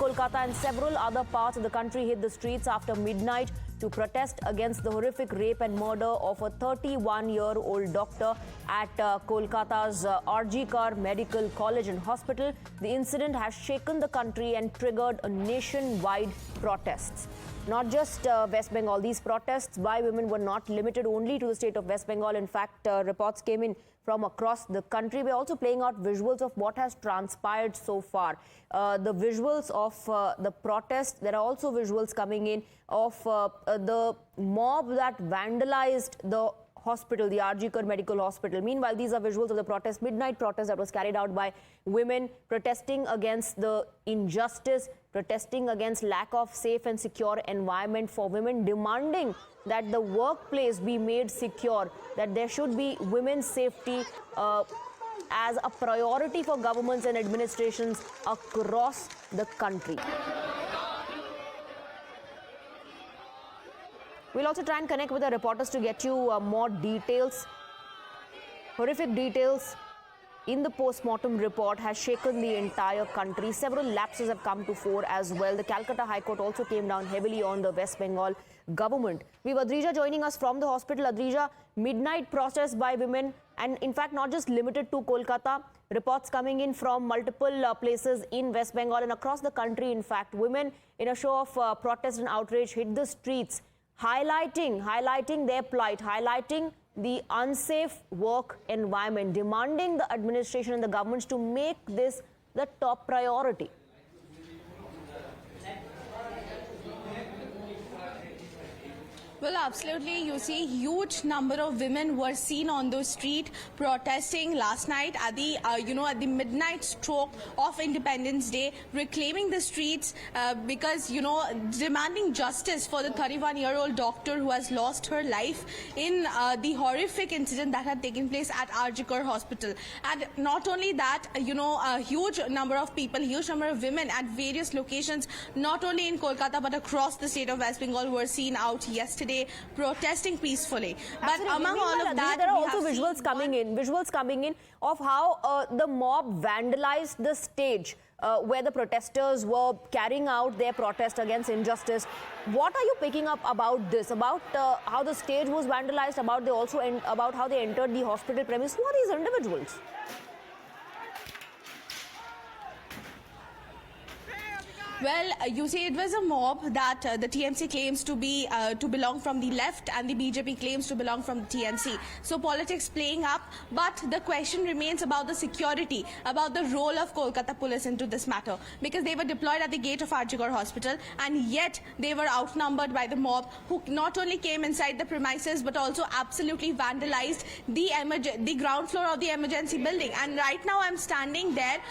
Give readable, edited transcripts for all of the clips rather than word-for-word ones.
Kolkata and several other parts of the country hit the streets after midnight to protest against the horrific rape and murder of a 31-year-old doctor at Kolkata's RG Kar Medical College and Hospital. The incident has shaken the country and triggered a nationwide protests. Not just West Bengal, these protests by women were not limited only to the state of West Bengal. In fact, reports came in from across the country. We're also playing out visuals of what has transpired so far. The visuals of the protest. There are also visuals coming in of the mob that vandalized the hospital, the RG Kar Medical Hospital. Meanwhile, these are visuals of the protest, midnight protest that was carried out by women protesting against the injustice, protesting against lack of safe and secure environment for women, demanding that the workplace be made secure, that there should be women's safety as a priority for governments and administrations across the country. We'll also try and connect with the reporters to get you more details. Horrific details in the post-mortem report has shaken the entire country. Several lapses have come to fore as well. The Calcutta High Court also came down heavily on the West Bengal government. We have Adrija joining us from the hospital. Adrija, midnight protest by women, and in fact not just limited to Kolkata. Reports coming in from multiple places in West Bengal and across the country. In fact, women in a show of protest and outrage hit the streets, highlighting their plight, highlighting the unsafe work environment, demanding the administration and the governments to make this the top priority. Well, absolutely. You see, huge number of women were seen on the street protesting last night at the, at the midnight stroke of Independence Day, reclaiming the streets because, demanding justice for the 31-year-old doctor who has lost her life in the horrific incident that had taken place at RG Kar Hospital. And not only that, a huge number of people, huge number of women at various locations, not only in Kolkata but across the state of West Bengal, were seen out yesterday protesting peacefully. But among all of that, there are also visuals coming in of how the mob vandalized the stage where the protesters were carrying out their protest against injustice. What are you picking up about this, about how the stage was vandalized, about how they entered the hospital premise? Who are these individuals? Well, you see, it was a mob that the TMC claims to be to belong from the left, and the BJP claims to belong from the TMC. So politics playing up, but the question remains about the security, about the role of Kolkata police into this matter, because they were deployed at the gate of RG Kar Hospital, and yet they were outnumbered by the mob, who not only came inside the premises but also absolutely vandalized the ground floor of the emergency building. And right now I'm standing there,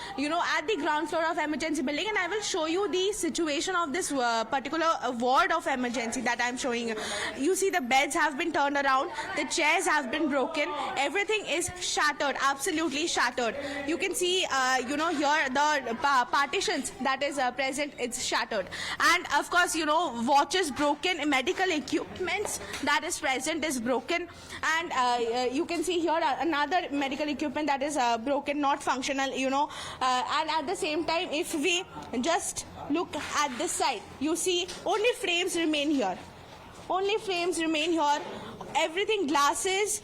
at the ground floor of emergency building, and I will show you the situation of this particular ward of emergency that I'm showing you. You see, the beds have been turned around, the chairs have been broken, everything is shattered, absolutely shattered. You can see, here the partitions that is present, it's shattered. And of course, watches broken, medical equipment that is present is broken. And you can see here another medical equipment that is broken, not functional, and at the same time, if we just look at this side, you see only frames remain here. Only frames remain here. Everything glasses,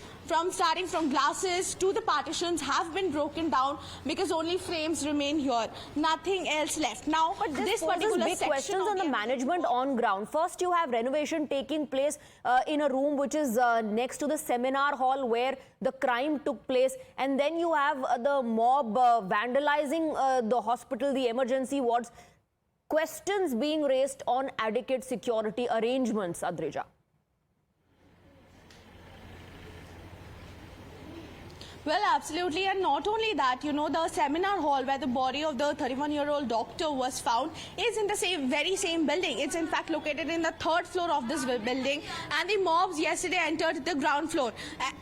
starting from glasses to the partitions, have been broken down because only frames remain here. Nothing else left. Now, but this particular big questions on the management on ground. First, you have renovation taking place in a room which is next to the seminar hall where the crime took place, and then you have the mob vandalizing the hospital, the emergency wards. Questions being raised on adequate security arrangements, Adrija. Well, absolutely. And not only that, the seminar hall where the body of the 31-year-old doctor was found is in the very same building. It's in fact located in the 3rd floor of this building. And the mobs yesterday entered the ground floor.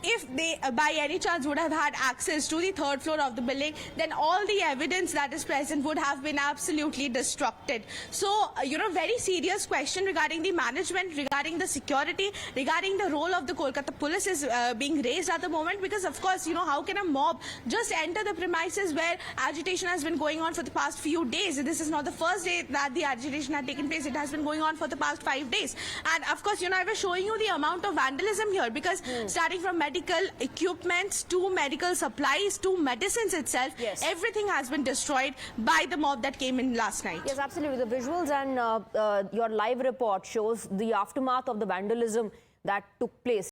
If they, by any chance, would have had access to the 3rd floor of the building, then all the evidence that is present would have been absolutely destructed. So, very serious question regarding the management, regarding the security, regarding the role of the Kolkata police is being raised at the moment, because, of course, how How can a mob just enter the premises where agitation has been going on for the past few days? This is not the first day that the agitation had taken place. It has been going on for the past 5 days. And of course, I was showing you the amount of vandalism here, because starting from medical equipments to medical supplies to medicines itself, Yes. everything has been destroyed by the mob that came in last night. Yes, absolutely. The visuals and your live report shows the aftermath of the vandalism that took place.